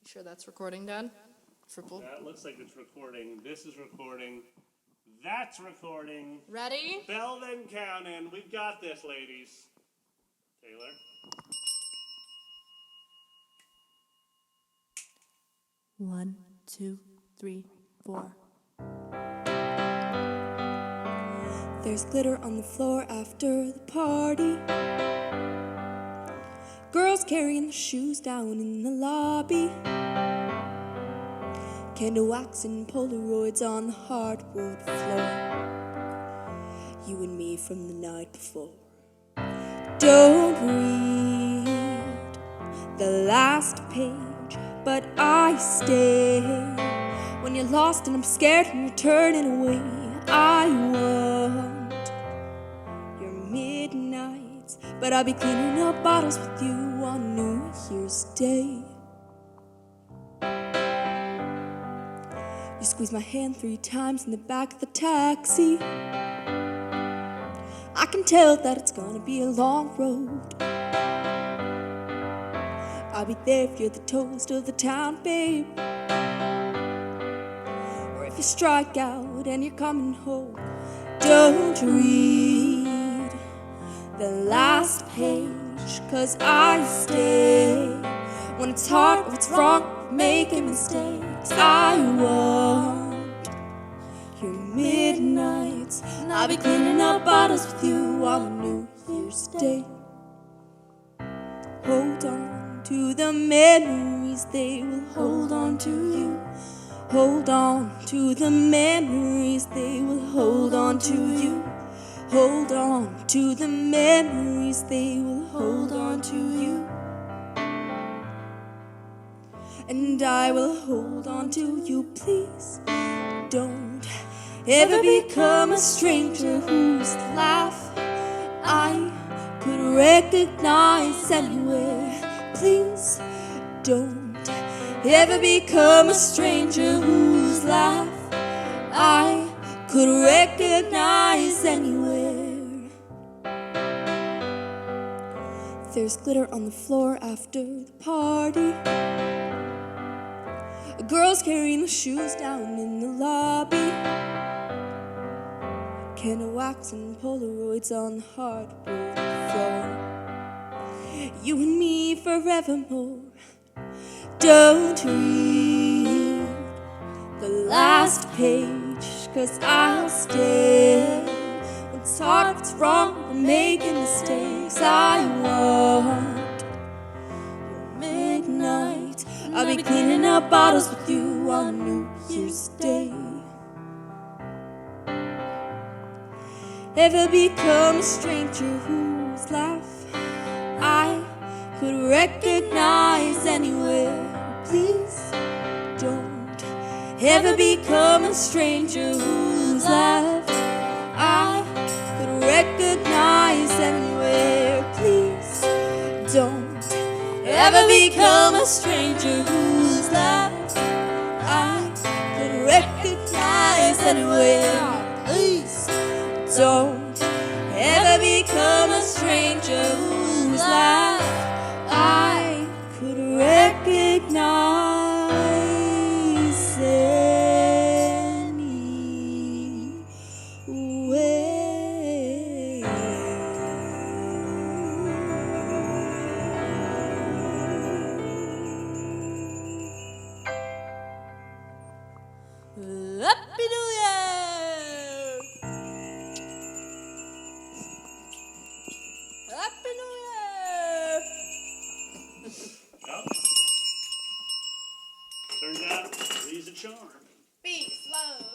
You sure that's recording, Dad? That looks like it's recording. This is recording. That's recording. Ready? Bell then counting. We've got this, ladies. Taylor. One, two, three, four. There's glitter on the floor after the party. Girls carrying the shoes down in the lobby. Candle wax and Polaroids on the hardwood floor. You and me from the night before. Don't read the last page, but I stay. When you're lost and I'm scared and you're turning away, I want your midnights, but I'll be cleaning up bottles with you on New Year's Day. You squeeze my hand 3 times in the back of the taxi. I can tell that it's gonna be a long road. I'll be there if you're the toast of the town, babe. Or if you strike out and you're coming home. Don't read the last page, 'cause I stay. When it's hard, what's wrong, making mistakes. I want your midnights. I'll be cleaning up bottles with you on New Year's Day. Hold on to the memories, they will hold on to you. Hold on to the memories, they will hold on to you. Hold on to the memories, they will hold on to you. And I will hold on to you, please. Don't ever become a stranger whose laugh I could recognize anywhere. Please don't ever become a stranger whose laugh I could recognize anywhere. There's glitter on the floor after the party. Girls carrying the shoes down in the lobby. Candle wax and Polaroids on the hardwood floor. You and me forevermore. Don't read the last page, 'cause I'll stay. When it's hard, what's wrong, we're making mistakes. I want your midnight. I'll be cleaning up bottles with you on New Year's Day. Ever become a stranger whose laugh I could recognize anywhere. Please don't ever become a stranger whose laugh I could recognize anywhere. Please don't ever become a stranger whose laugh I could recognize anywhere. Please don't ever become a stranger whose laugh I could recognize anywhere. Happy New Year! Happy New Year! Yep. Turns out, three's a charm. Peace, love.